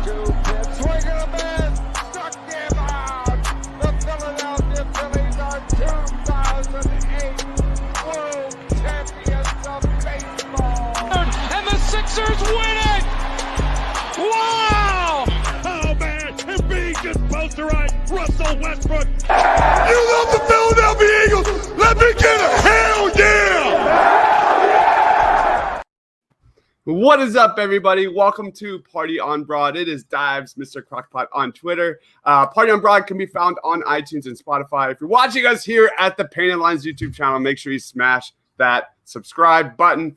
Swing and a miss. Struck him out. The Philadelphia Phillies are 2008 World Champions of Baseball. And the Sixers win it! Wow! Oh man, Embiid just posterized Russell Westbrook. You love the Philadelphia Eagles! Let me get a hell yeah! What is up, everybody? Welcome to Party on Broad. It is Dives, Mr. Crockpot on Twitter. Party on Broad can be found on iTunes and Spotify. If you're watching us here at the Painted Lines YouTube channel, make sure you smash that subscribe button.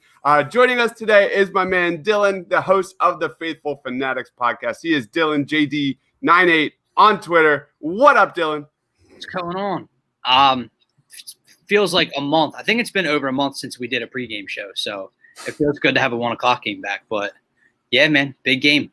Joining us today is my man Dylan, the host of the Faithful Fanatics podcast. He is Dylan JD98 on Twitter. What up, Dylan? What's going on? Feels like a month. I think it's been over a month since we did a pregame show, so it feels good to have a 1 o'clock game back. But yeah, man, big game.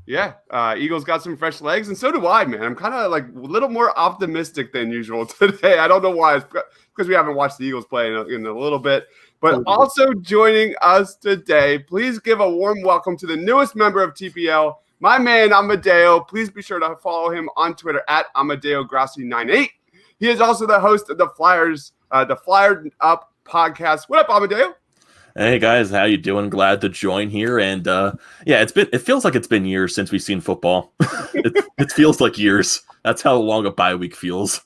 Yeah, Eagles got some fresh legs, and so do I, man. I'm kind of like a little more optimistic than usual today. I don't know why. It's because we haven't watched the Eagles play in a little bit. But also joining us today, please give a warm welcome to the newest member of TPL, my man Amadeo. Please be sure to follow him on Twitter at AmadeoGrassi98. He is also the host of the Flyered Up podcast. What up, Amadeo? Hey guys, how you doing? Glad to join here. And it feels like it's been years since we've seen football. it feels like years. That's how long a bye week feels.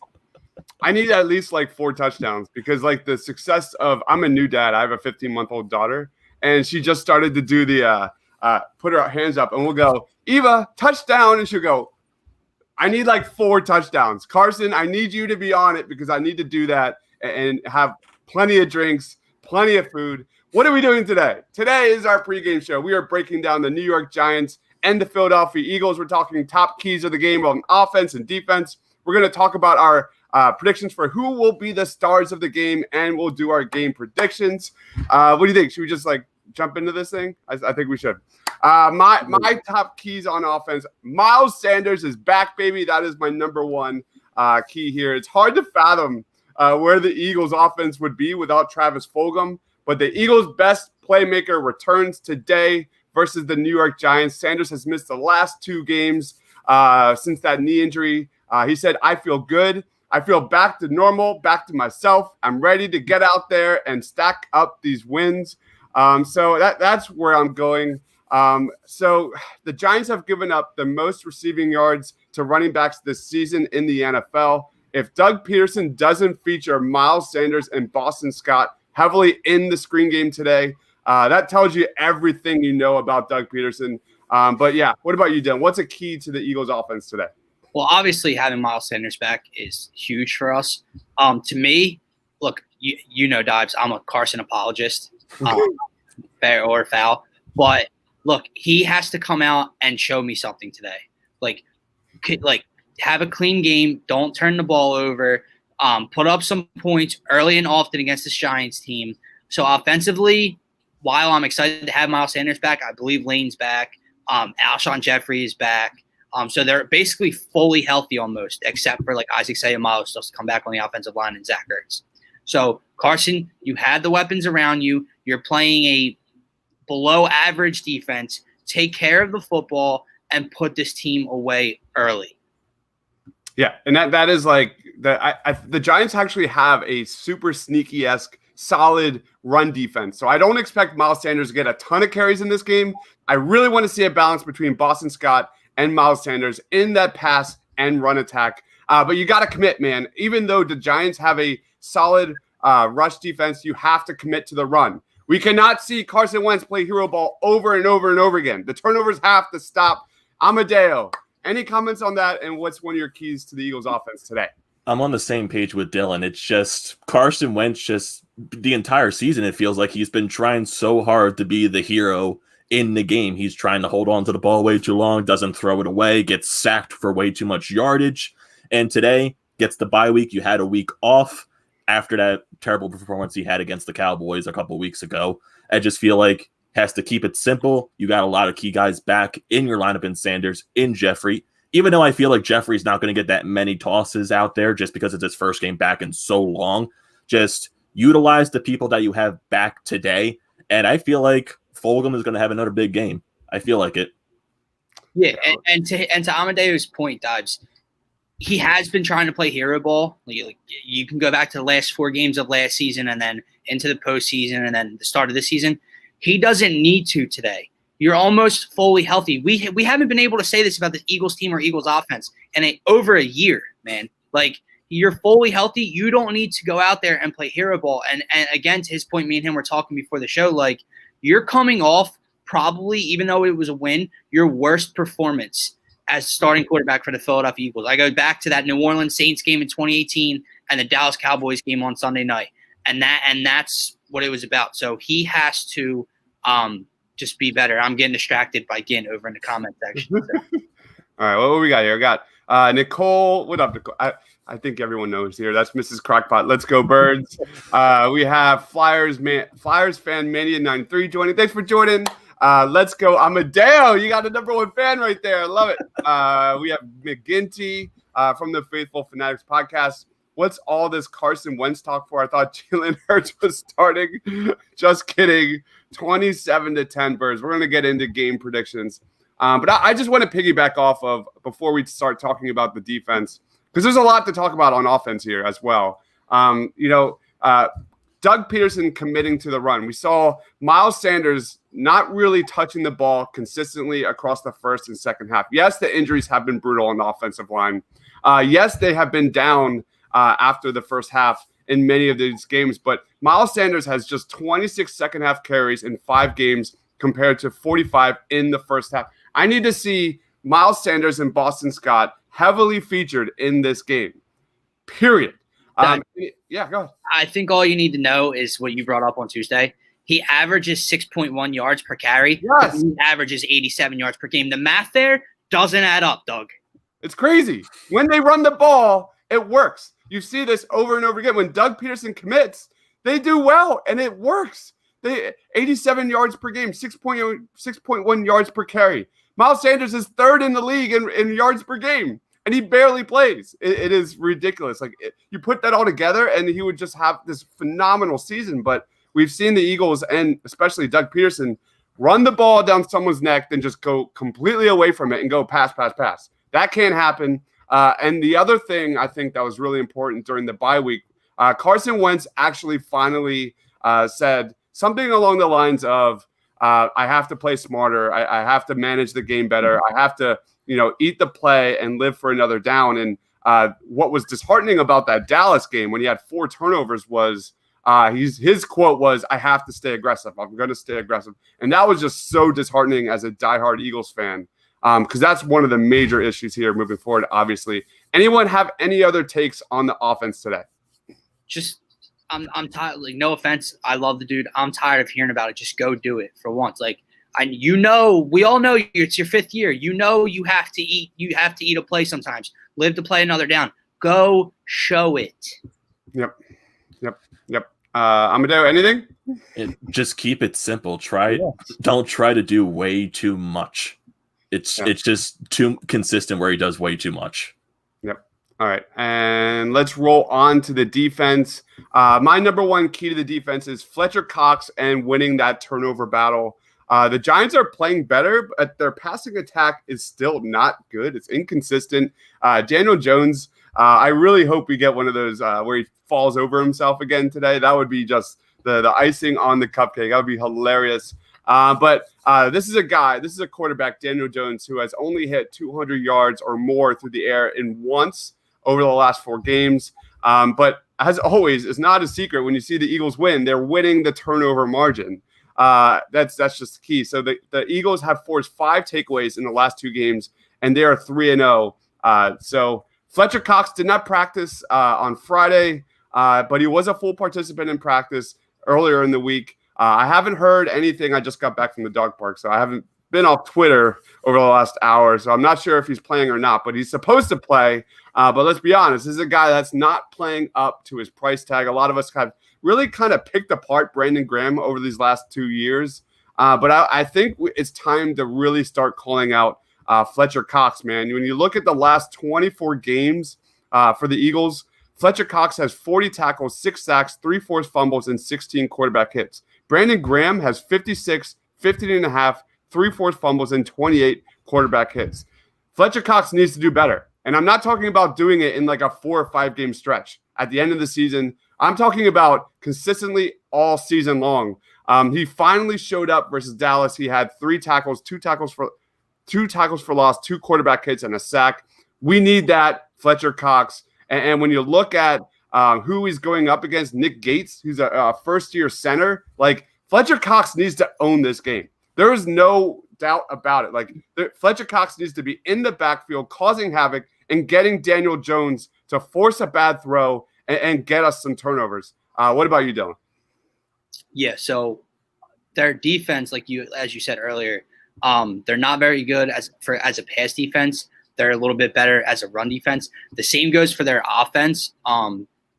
I need at least like 4 touchdowns because like the success of, I'm a new dad. I have a 15-month-old daughter, and she just started to do the put her hands up, and we'll go, Eva, touchdown, and she'll go, I need like 4 touchdowns. Carson, I need you to be on it because I need to do that and have plenty of drinks, plenty of food. What are we doing today? Today is our pregame show. We are breaking down the New York Giants and the Philadelphia Eagles. We're talking top keys of the game on offense and defense. We're going to talk about our predictions for who will be the stars of the game, and we'll do our game predictions. What do you think? Should we just like jump into this thing? I think we should. My top keys on offense, Miles Sanders is back, baby. That is my number one key here. It's hard to fathom where the Eagles offense would be without Travis Fulgham. But the Eagles' best playmaker returns today versus the New York Giants. Sanders has missed the last 2 games since that knee injury. He said, I feel good. I feel back to normal, back to myself. I'm ready to get out there and stack up these wins. So that's where I'm going. So the Giants have given up the most receiving yards to running backs this season in the NFL. If Doug Peterson doesn't feature Miles Sanders and Boston Scott heavily in the screen game today, that tells you everything you know about Doug Peterson. But yeah, what about you, Dylan? What's a key to the Eagles offense today? Well, obviously having Miles Sanders back is huge for us. To me, look, you know, Dives, I'm a Carson apologist, fair or foul. But look, he has to come out and show me something today. Like have a clean game. Don't turn the ball over. Put up some points early and often against this Giants team. So offensively, while I'm excited to have Miles Sanders back, I believe Lane's back. Alshon Jeffrey is back. So they're basically fully healthy almost, except for like Isaac Seumalo still to come back on the offensive line and Zach Ertz. So Carson, you had the weapons around you. You're playing a below average defense. Take care of the football and put this team away early. Yeah, and that is like the Giants actually have a super sneaky-esque, solid run defense. So I don't expect Miles Sanders to get a ton of carries in this game. I really want to see a balance between Boston Scott and Miles Sanders in that pass and run attack. But you got to commit, man. Even though the Giants have a solid rush defense, you have to commit to the run. We cannot see Carson Wentz play hero ball over and over and over again. The turnovers have to stop. Amadeo, any comments on that, and what's one of your keys to the Eagles offense today? I'm on the same page with Dylan. It's just Carson Wentz, just the entire season, it feels like he's been trying so hard to be the hero in the game. He's trying to hold on to the ball way too long, doesn't throw it away, gets sacked for way too much yardage. And today gets the bye week. You had a week off after that terrible performance he had against the Cowboys a couple weeks ago. I just feel like has to keep it simple. You got a lot of key guys back in your lineup in Sanders, in Jeffrey. Even though I feel like Jeffrey's not going to get that many tosses out there just because it's his first game back in so long, just utilize the people that you have back today. And I feel like Fulgham is going to have another big game. I feel like it. Yeah, and to Amadeo's point, Dodge, he has been trying to play hero ball. Like, you can go back to the last 4 games of last season and then into the postseason and then the start of this season. He doesn't need to today. You're almost fully healthy. We haven't been able to say this about the Eagles team or Eagles offense in over a year, man. Like, you're fully healthy. You don't need to go out there and play hero ball. And again, to his point, me and him were talking before the show, like, you're coming off probably, even though it was a win, your worst performance as starting quarterback for the Philadelphia Eagles. I go back to that New Orleans Saints game in 2018 and the Dallas Cowboys game on Sunday night. And that's what it was about. So he has to just be better. I'm getting distracted by Ginn over in the comment section. So. All right, what we got here? We got Nicole. What up, Nicole? I think everyone knows here. That's Mrs. Crockpot. Let's go, Birds. We have Flyers fan Mania 93 joining. Thanks for joining. Let's go, Amadeo. You got the #1 fan right there. I love it. We have McGinty from the Faithful Fanatics podcast. What's all this Carson Wentz talk for? I thought Jalen Hurts was starting. Just kidding. 27-10 Birds. We're going to get into game predictions. But I just want to piggyback off of, before we start talking about the defense, because there's a lot to talk about on offense here as well. Doug Peterson committing to the run. We saw Miles Sanders not really touching the ball consistently across the first and second half. Yes, the injuries have been brutal on the offensive line. Yes, they have been down after the first half in many of these games, but Miles Sanders has just 26 second half carries in 5 games compared to 45 in the first half. I need to see Miles Sanders and Boston Scott heavily featured in this game, period. Yeah, go ahead. I think all you need to know is what you brought up on Tuesday. He averages 6.1 yards per carry. Yes. He averages 87 yards per game. The math there doesn't add up, Doug. It's crazy. When they run the ball, it works. You see this over and over again. When Doug Peterson commits, they do well, and it works. They 87 yards per game, 6.1 yards per carry. Miles Sanders is 3rd in the league in yards per game, and he barely plays. It is ridiculous. You put that all together, and he would just have this phenomenal season. But we've seen the Eagles, and especially Doug Peterson, run the ball down someone's neck, then just go completely away from it and go pass. That can't happen. And the other thing I think that was really important during the bye week, Carson Wentz actually finally said something along the lines of, I have to play smarter. I have to manage the game better. I have to, eat the play and live for another down. And what was disheartening about that Dallas game when he had 4 turnovers was his quote was, I have to stay aggressive. I'm going to stay aggressive. And that was just so disheartening as a diehard Eagles fan, because that's one of the major issues here moving forward, obviously. Anyone have any other takes on the offense today? Just I'm tired. Like, no offense, I love the dude. I'm tired of hearing about it. Just go do it for once. Like, we all know it's your 5th year. You have to eat. You have to eat a play sometimes. Live to play another down. Go show it. Yep. Amadeo, anything? Just keep it simple. Don't try to do way too much. It's just too consistent where he does way too much. Yep. All right, and let's roll on to the defense. My #1 key to the defense is Fletcher Cox and winning that turnover battle. The Giants are playing better, but their passing attack is still not good. It's inconsistent. Daniel Jones, I really hope we get one of those where he falls over himself again today. That would be just the icing on the cupcake. That would be hilarious. But this is a quarterback, Daniel Jones, who has only hit 200 yards or more through the air once over the last 4 games. But as always, it's not a secret when you see the Eagles win, they're winning the turnover margin. That's just the key. So the Eagles have forced 5 takeaways in the last 2 games, and they are 3-0. So Fletcher Cox did not practice on Friday, but he was a full participant in practice earlier in the week. I haven't heard anything. I just got back from the dog park, so I haven't been off Twitter over the last hour, so I'm not sure if he's playing or not, but he's supposed to play. But let's be honest, this is a guy that's not playing up to his price tag. A lot of us have really kind of picked apart Brandon Graham over these last 2 years. But I think it's time to really start calling out Fletcher Cox, man. When you look at the last 24 games for the Eagles, Fletcher Cox has 40 tackles, 6 sacks, 3 forced fumbles, and 16 quarterback hits. Brandon Graham has 56, 15.5, 3 forced fumbles, and 28 quarterback hits. Fletcher Cox needs to do better. And I'm not talking about doing it in like a 4 or 5 game stretch at the end of the season. I'm talking about consistently all season long. He finally showed up versus Dallas. He had 3 tackles, 2 tackles for loss, 2 quarterback hits, and a sack. We need that, Fletcher Cox. And when you look at who he's going up against, Nick Gates, who's a first-year center, like Fletcher Cox needs to own this game. There is no doubt about it. Like Fletcher Cox needs to be in the backfield, causing havoc and getting Daniel Jones to force a bad throw and get us some turnovers. What about you, Dylan? Yeah, so their defense, as you said earlier, they're not very good as a pass defense. They're a little bit better as a run defense. The same goes for their offense.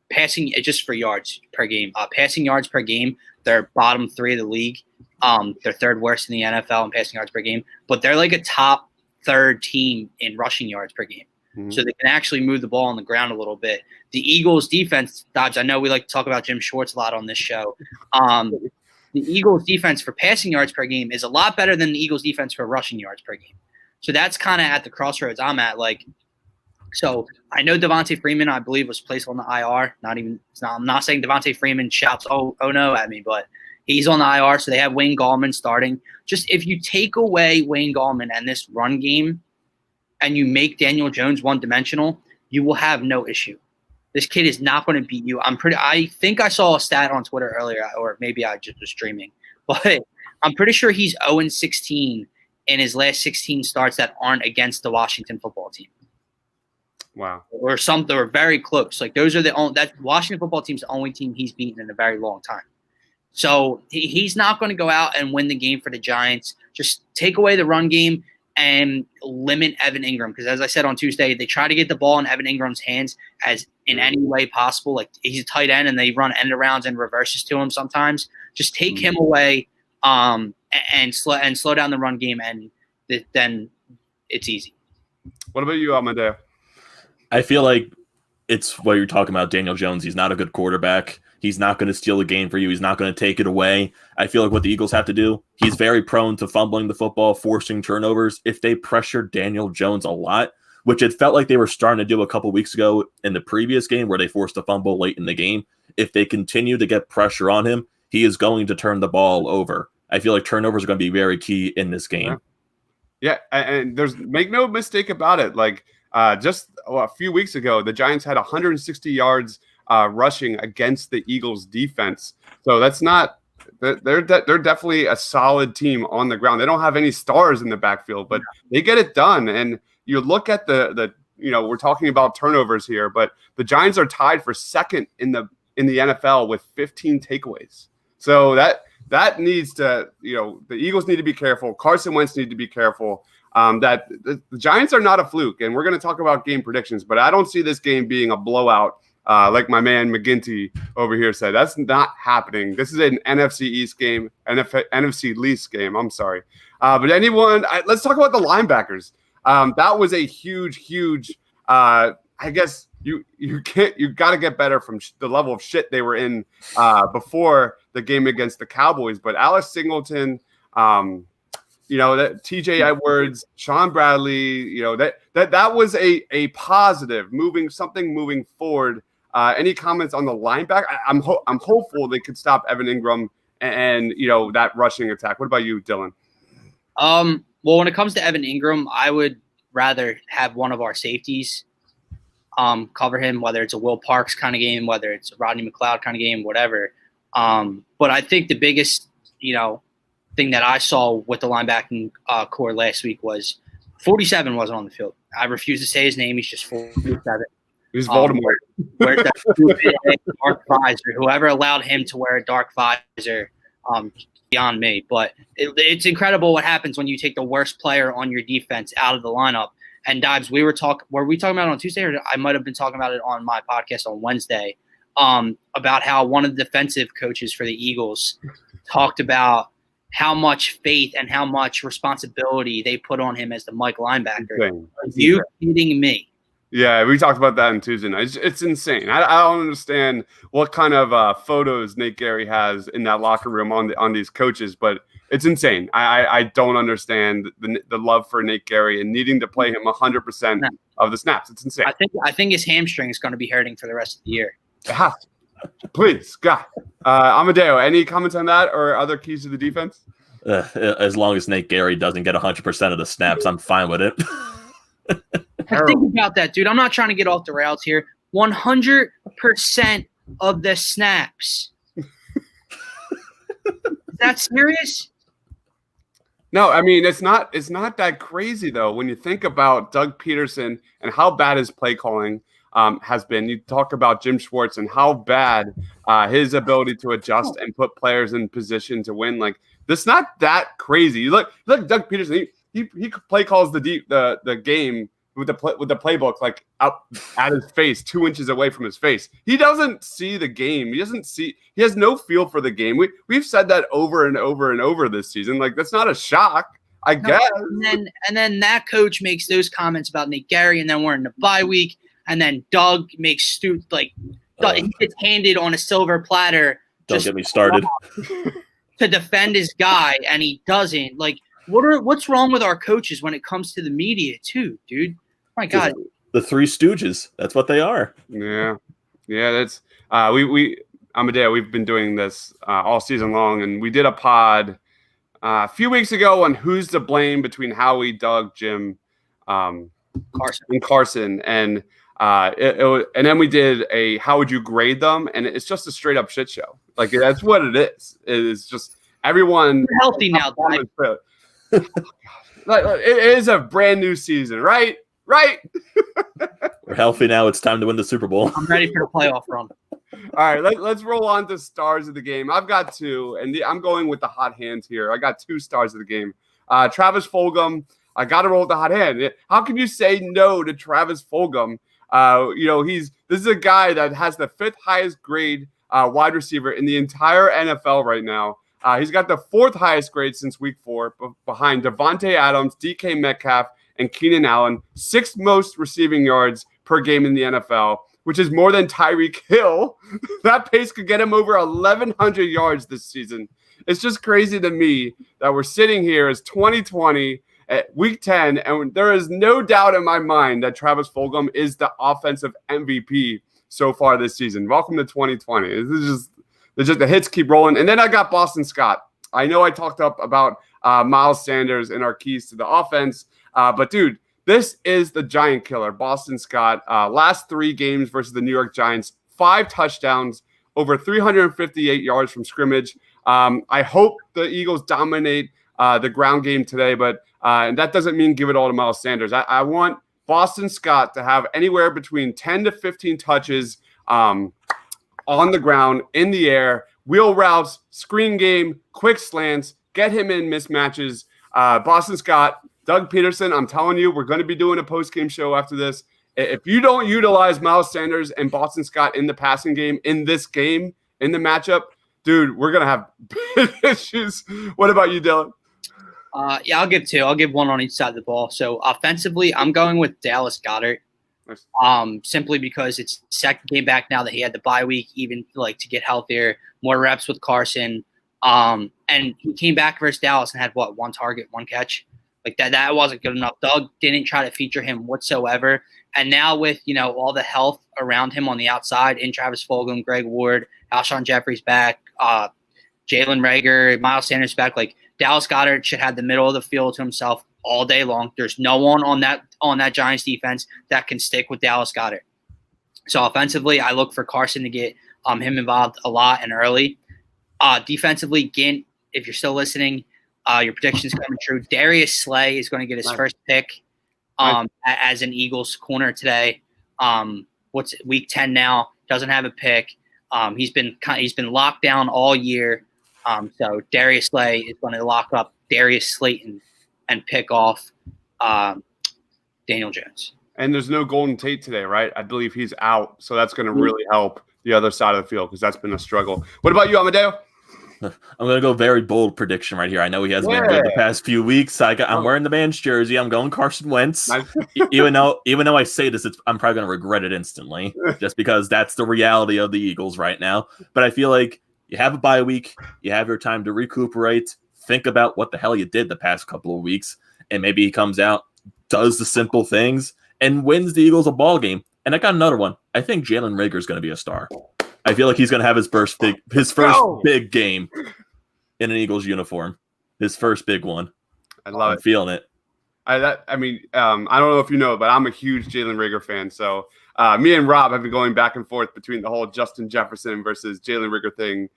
Passing just for yards per game. Passing yards per game, they're bottom 3 of the league. They're 3rd worst in the NFL in passing yards per game, but they're like a top 3rd team in rushing yards per game. Mm-hmm. So they can actually move the ball on the ground a little bit. The Eagles defense, Dodge, I know we like to talk about Jim Schwartz a lot on this show. The Eagles defense for passing yards per game is a lot better than the Eagles defense for rushing yards per game. So that's kind of at the crossroads I'm at. So I know Devontae Freeman, I believe, was placed on the IR. I'm not saying Devontae Freeman shouts, oh no at me, but he's on the IR. So they have Wayne Gallman starting. Just if you take away Wayne Gallman and this run game and you make Daniel Jones one-dimensional, you will have no issue. This kid is not going to beat you. I think I saw a stat on Twitter earlier, or maybe I just was streaming, but I'm pretty sure he's 0-16 in his last 16 starts that aren't against the Washington football team. Wow. Or something, or very close. Those are that Washington football team's the only team he's beaten in a very long time. So he's not going to go out and win the game for the Giants. Just take away the run game and limit Evan Ingram. Because as I said on Tuesday, they try to get the ball in Evan Ingram's hands as in any way possible. Like he's a tight end and they run end arounds and reverses to him sometimes. Just take him away and slow down the run game, and then it's easy. What about you, Amadeo? I feel like it's what you're talking about, Daniel Jones. He's not a good quarterback. He's not going to steal the game for you. He's not going to take it away. I feel like what the Eagles have to do, he's very prone to fumbling the football, forcing turnovers. If they pressure Daniel Jones a lot, which it felt like they were starting to do a couple weeks ago in the previous game where they forced a fumble late in the game, if they continue to get pressure on him, he is going to turn the ball over. I feel like turnovers are going to be very key in this game. Yeah, and make no mistake about it. Just a few weeks ago, the Giants had 160 yards rushing against the Eagles defense. So that's not they're definitely a solid team on the ground. They don't have any stars in the backfield, but they get it done. And you look at the we're talking about turnovers here, but the Giants are tied for 2nd in the NFL with 15 takeaways. So that needs to, the Eagles need to be careful. Carson Wentz need to be careful. That the Giants are not a fluke, and we're going to talk about game predictions, but I don't see this game being a blowout like my man McGinty over here said. That's not happening. This is an NFC East game, NFC least game. I'm sorry. But let's talk about the linebackers. That was a huge I guess you got to get better from the level of shit they were in before the game against the Cowboys. But Alex Singleton, that TJ Edwards, Sean Bradley, that was a positive moving forward. Any comments on the linebacker? I'm hopeful they could stop Evan Ingram and that rushing attack. What about you, Dylan? Well, when it comes to Evan Ingram, I would rather have one of our safeties cover him, whether it's a Will Parks kind of game, whether it's a Rodney McLeod kind of game, whatever. But I think the biggest, thing that I saw with the linebacking core last week was 47 wasn't on the field. I refuse to say his name. He's just 47. He's Voldemort. Wears that stupid dark visor. Whoever allowed him to wear a dark visor, beyond me. But it's incredible what happens when you take the worst player on your defense out of the lineup. And Dives, were we talking about it on Tuesday, or I might have been talking about it on my podcast on Wednesday, about how one of the defensive coaches for the Eagles talked about how much faith and how much responsibility they put on him as the Mike linebacker. Are you kidding me? Yeah, we talked about that on Tuesday night. It's insane. I don't understand what kind of photos Nate Gary has in that locker room on these coaches, but It's insane. I don't understand the love for Nate Gary and needing to play him 100% of the snaps. It's insane. I think his hamstring is going to be hurting for the rest of the year. It has to. Please, God. Amadeo, any comments on that or other keys to the defense? As long as Nate Gary doesn't get 100% of the snaps, I'm fine with it. Think about that, dude. I'm not trying to get off the rails here. 100% of the snaps. Is that serious? No, I mean it's not that crazy though. When you think about Doug Peterson and how bad his play calling has been, you talk about Jim Schwartz and how bad his ability to adjust and put players in position to win. Like that's not that crazy. You look Doug Peterson. He play calls the game with the playbook like up at his face, 2 inches away from his face. He doesn't see the game. He has no feel for the game. We've said that over and over and over this season. Like that's not a shock, I guess. And then that coach makes those comments about Nate Gary, and then we're in the bye week, and then Doug makes he gets handed on a silver platter. Don't get me started. To defend his guy, and he doesn't. Like, what's wrong with our coaches when it comes to the media too, dude? My God, the Three Stooges. That's what they are. Yeah. That's Amadeo. We've been doing this all season long, and we did a pod a few weeks ago on who's to blame between Howie, Doug, Jim, Carson, and and then we did a how would you grade them, and it's just a straight up shit show. Like that's what it is. It is just everyone. You're healthy now, It is a brand new season, right? Right. We're healthy now. It's time to win the Super Bowl. I'm ready for the playoff run. All right, let's roll on to stars of the game. I've got two, and I'm going with the hot hands here. I got 2 stars of the game. Travis Fulgham. I got to roll with the hot hand. How can you say no to Travis Fulgham? This is a guy that has the 5th highest grade wide receiver in the entire NFL right now. He's got the 4th highest grade since week 4, behind Devontae Adams, DK Metcalf, and Keenan Allen, 6th most receiving yards per game in the NFL, which is more than Tyreek Hill. That pace could get him over 1,100 yards this season. It's just crazy to me that we're sitting here as 2020 at week 10, and there is no doubt in my mind that Travis Fulgham is the offensive MVP so far this season. Welcome to 2020. The hits keep rolling. And then I got Boston Scott. I know I talked up about Miles Sanders and our keys to the offense, but dude, this is the giant killer, Boston Scott. Last 3 games versus the New York Giants, 5 touchdowns, over 358 yards from scrimmage. I hope the Eagles dominate the ground game today, but and that doesn't mean give it all to Miles Sanders. I want Boston Scott to have anywhere between 10 to 15 touches on the ground, in the air, wheel routes, screen game, quick slants, get him in mismatches. Boston Scott, Doug Peterson, I'm telling you, we're going to be doing a post-game show after this. If you don't utilize Miles Sanders and Boston Scott in the passing game, in this game, in the matchup, dude, we're going to have big issues. What about you, Dylan? Yeah, I'll give 2. I'll give 1 on each side of the ball. So offensively, I'm going with Dallas Goedert. Nice. Simply because it's 2nd game back now that he had the bye week, even like to get healthier, more reps with Carson. And he came back versus Dallas and had 1 target, 1 catch. Like that wasn't good enough. Doug didn't try to feature him whatsoever. And now with, all the health around him on the outside in Travis Fulgham, Greg Ward, Alshon Jeffrey's back, Jalen Reagor, Miles Sanders back, like Dallas Goedert should have the middle of the field to himself all day long. There's no one on that Giants defense that can stick with Dallas Goedert. So offensively, I look for Carson to get him involved a lot and early. Defensively, Gint, if you're still listening, your prediction's coming true. Darius Slay is going to get his first pick as an Eagles corner today. What's week 10 now? Doesn't have a pick. He's been locked down all year. So Darius Slay is going to lock up Darius Slayton and pick off Daniel Jones. And there's no Golden Tate today, right? I believe he's out, so that's going to really help the other side of the field because that's been a struggle. What about you, Amadeo? I'm going to go very bold prediction right here. I know he hasn't been good the past few weeks. I'm wearing the man's jersey. I'm going Carson Wentz. even though I say this, I'm probably going to regret it instantly just because that's the reality of the Eagles right now. But I feel like you have a bye week. You have your time to recuperate, think about what the hell you did the past couple of weeks, and maybe he comes out, does the simple things, and wins the Eagles a ball game. And I got another one. I think Jalen Reagor is going to be a star. I feel like he's going to have his first big game in an Eagles uniform. His first big one. I love I'm feeling it. I don't know if you know, but I'm a huge Jalen Reagor fan. So me and Rob have been going back and forth between the whole Justin Jefferson versus Jalen Reagor thing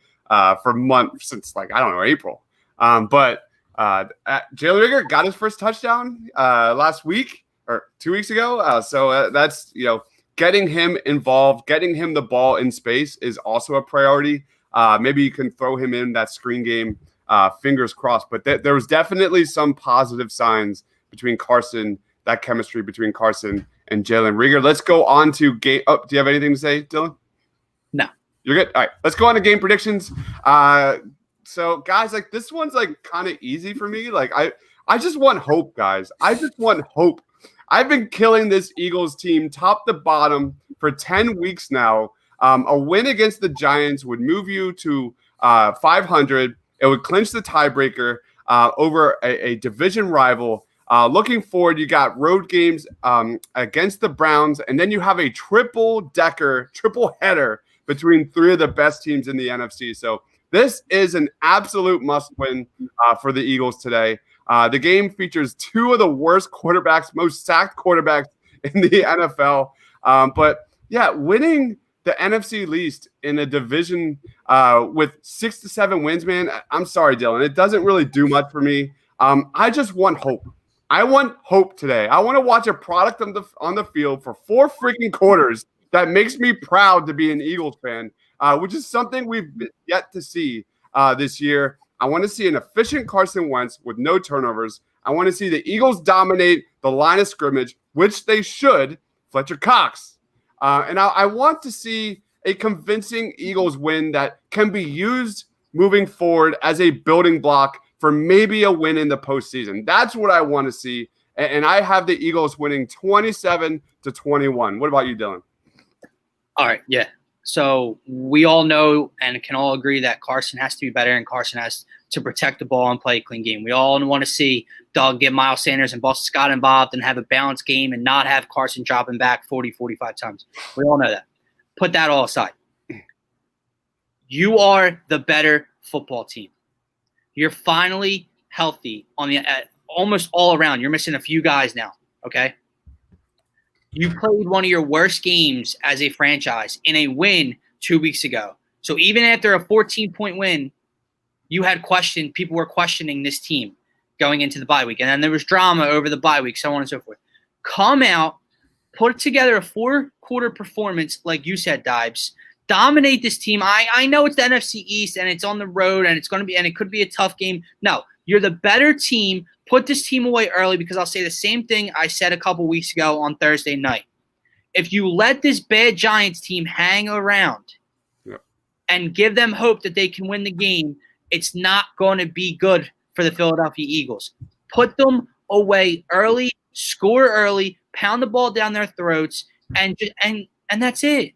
for months, since April. But Jalen Reagor got his first touchdown last week or 2 weeks ago. So that's, getting him involved, getting him the ball in space is also a priority. Maybe you can throw him in that screen game. Fingers crossed. But there was definitely some positive signs between that chemistry between Carson and Jalen Reagor. Let's go on to game. Oh, do you have anything to say, Dylan? No. You're good? All right. Let's go on to game predictions. So, guys, this one's, kind of easy for me. I just want hope, guys. I just want hope. I've been killing this Eagles team top to bottom for 10 weeks now. A win against the Giants would move you to 500. It would clinch the tiebreaker over a division rival. Looking forward, you got road games against the Browns, and then you have a triple header between three of the best teams in the NFC. So this is an absolute must-win for the Eagles today. The game features two of the worst quarterbacks, most sacked quarterbacks in the NFL. But yeah, winning the NFC least in a division with 6 to 7 wins, man. I'm sorry, Dylan. It doesn't really do much for me. I just want hope. I want hope today. I want to watch a product on the field for 4 freaking quarters that makes me proud to be an Eagles fan, which is something we've yet to see this year. I want to see an efficient Carson Wentz with no turnovers. I want to see the Eagles dominate the line of scrimmage, which they should, Fletcher Cox. And I want to see a convincing Eagles win that can be used moving forward as a building block for maybe a win in the postseason. That's what I want to see. And I have the Eagles winning 27-21. What about you, Dylan? All right, yeah. So we all know and can all agree that Carson has to be better, and Carson has to protect the ball and play a clean game. We all want to see Doug get Miles Sanders and Boston Scott involved and have a balanced game and not have Carson dropping back 40, 45 times. We all know that. Put that all aside. You are the better football team. You're finally healthy on the almost all around. You're missing a few guys now, okay? You played one of your worst games as a franchise in a win 2 weeks ago. So even after a 14-point win, people were questioning this team going into the bye week. And then there was drama over the bye week, so on and so forth. Come out, put together a 4-quarter performance, like you said, Dibes. Dominate this team. I know it's the NFC East and it's on the road and it could be a tough game. No, you're the better team. Put this team away early, because I'll say the same thing I said a couple weeks ago on Thursday night. If you let this bad Giants team hang around and give them hope that they can win the game, it's not going to be good for the Philadelphia Eagles. Put them away early, score early, pound the ball down their throats, and that's it.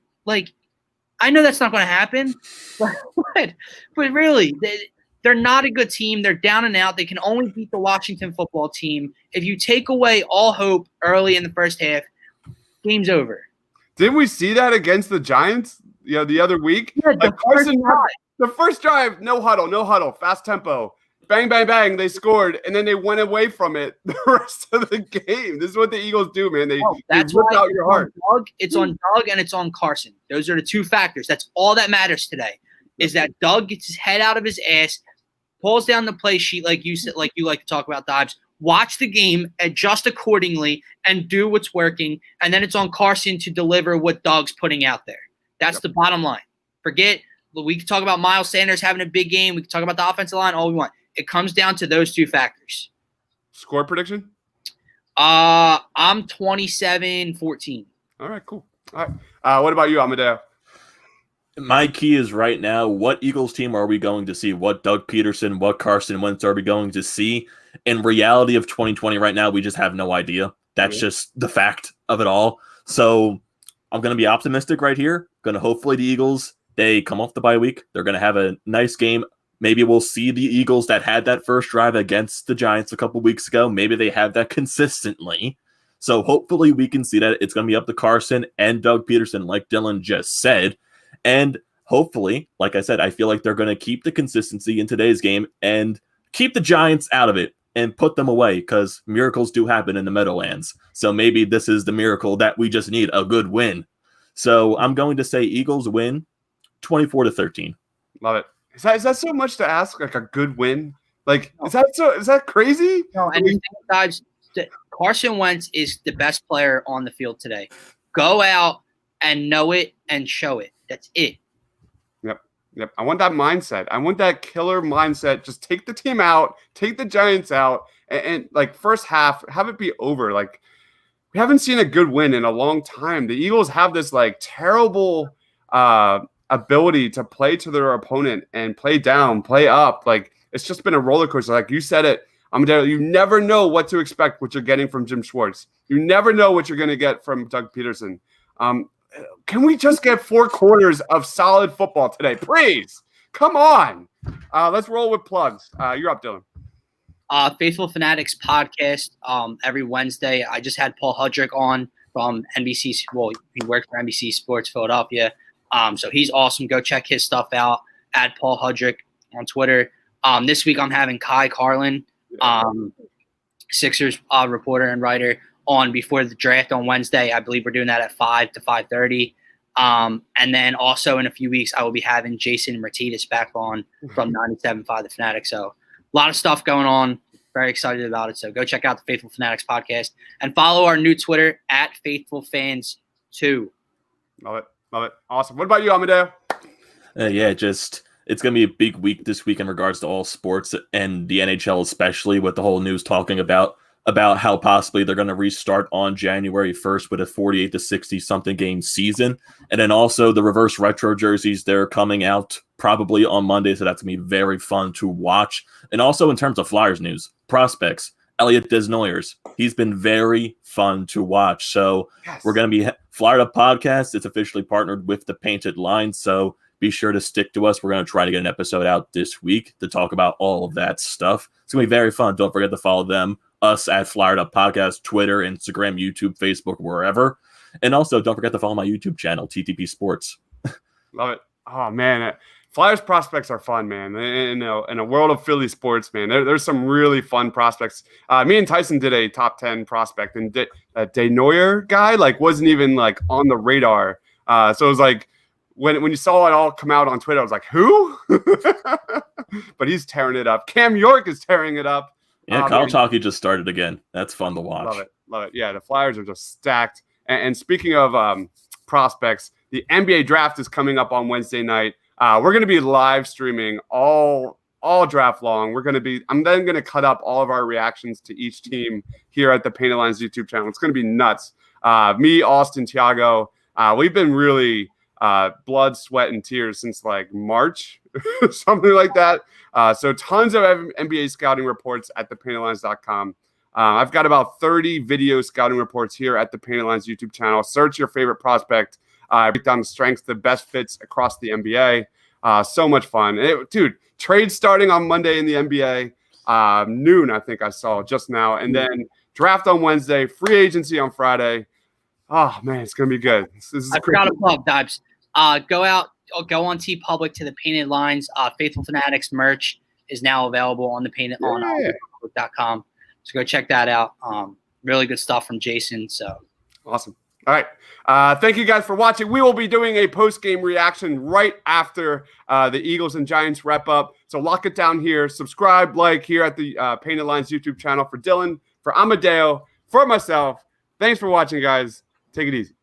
I know that's not going to happen, but really, they're not a good team. They're down and out. They can only beat the Washington football team. If you take away all hope early in the first half, game's over. Didn't we see that against the Giants the other week? Yeah, the first drive, no huddle, fast tempo. Bang, bang, bang, they scored, and then they went away from it the rest of the game. This is what the Eagles do, man. They rip out your heart. It's on Doug and it's on Carson. Those are the two factors. That's all that matters today, is that Doug gets his head out of his ass, pulls down the play sheet like you said, like you like to talk about, Dodge. Watch the game, adjust accordingly, and do what's working. And then it's on Carson to deliver what Doug's putting out there. That's the bottom line. We can talk about Miles Sanders having a big game. We can talk about the offensive line all we want. It comes down to those two factors. Score prediction? I'm 27-14. All right, cool. All right. What about you, Amadeo? My key is right now, what Eagles team are we going to see? What Doug Peterson, what Carson Wentz are we going to see? In reality of 2020 right now, we just have no idea. That's just the fact of it all. So I'm going to be optimistic right here. Going to hopefully the Eagles, they come off the bye week. They're going to have a nice game, Maybe we'll see the Eagles that had that first drive against the Giants a couple weeks ago. Maybe they have that consistently. So hopefully we can see that. It's going to be up to Carson and Doug Peterson, like Dylan just said. And hopefully, like I said, I feel like they're going to keep the consistency in today's game and keep the Giants out of it and put them away, because miracles do happen in the Meadowlands. So maybe this is the miracle that we just need, a good win. So I'm going to say Eagles win 24-13. Love it. Is that so much to ask? Like a good win? Like, is that crazy? No, and the thing, guys, Carson Wentz is the best player on the field today. Go out and know it and show it. That's it. Yep. I want that mindset. I want that killer mindset. Just take the team out, take the Giants out, and like first half, have it be over. Like, we haven't seen a good win in a long time. The Eagles have this like terrible ability to play to their opponent and play down, play up. Like, it's just been a roller coaster. Like you said it, you never know what to expect, what you're getting from Jim Schwartz. You never know what you're going to get from Doug Peterson. Can we just get 4 quarters of solid football today? Please. Come on. Let's roll with plugs. You're up, Dylan. Faithful Fanatics podcast every Wednesday. I just had Paul Hudrick on from NBC. Well, he worked for NBC Sports Philadelphia. So he's awesome. Go check his stuff out at Paul Hudrick on Twitter. This week I'm having Kai Carlin, Sixers reporter and writer, on before the draft on Wednesday. I believe we're doing that at 5 to 5:30. And then also in a few weeks, I will be having Jason Martinez back on from 97.5 The Fanatic. So a lot of stuff going on. Very excited about it. So go check out the Faithful Fanatics podcast and follow our new Twitter at FaithfulFans2. Love it. Awesome. What about you, Amadeo? It's going to be a big week this week in regards to all sports and the NHL, especially with the whole news talking about how possibly they're going to restart on January 1st with a 48 to 60 something game season. And then also the reverse retro jerseys, they're coming out probably on Monday. So that's going to be very fun to watch. And also in terms of Flyers news, prospects, Elliot Desnoyers, he's been very fun to watch. So We're going to be Flyer Up Podcast. It's officially partnered with the Painted Line. So be sure to stick to us. We're going to try to get an episode out this week to talk about all of that stuff. It's going to be very fun. Don't forget to follow us at Flyer Up Podcast, Twitter, Instagram, YouTube, Facebook, wherever. And also don't forget to follow my YouTube channel, TTP Sports. Love it. Oh, man. Flyers prospects are fun, man. In a world of Philly sports, man, there's some really fun prospects. Me and Tyson did a top 10 prospect, and Desnoyers guy wasn't even on the radar. So it was like when you saw it all come out on Twitter, I was like, who? But he's tearing it up. Cam York is tearing it up. Yeah, college hockey just started again. That's fun to watch. Love it. Yeah, the Flyers are just stacked. And speaking of prospects, the NBA draft is coming up on Wednesday night. We're going to be live streaming all draft long. I'm then going to cut up all of our reactions to each team here at the Painted Lines YouTube channel. It's going to be nuts. Me, Austin, Thiago, we've been really blood, sweat, and tears since March, something like that. So tons of NBA scouting reports at thepaintedlines.com. I've got about 30 video scouting reports here at the Painted Lines YouTube channel. Search your favorite prospect. Break down the strengths, the best fits across the NBA. So much fun. Dude, trade starting on Monday in the NBA. Noon, I think I saw just now. And then draft on Wednesday, free agency on Friday. Oh, man, it's going to be good. I forgot to plug, Dibes. Go on TeePublic to the Painted Lines. Faithful Fanatics merch is now available on the Painted on TeePublic.com. So go check that out. Really good stuff from Jason. So awesome. All right. Thank you guys for watching. We will be doing a post-game reaction right after the Eagles and Giants wrap up. So lock it down here. Subscribe, here at the Painted Lines YouTube channel. For Dylan, for Amadeo, for myself. Thanks for watching, guys. Take it easy.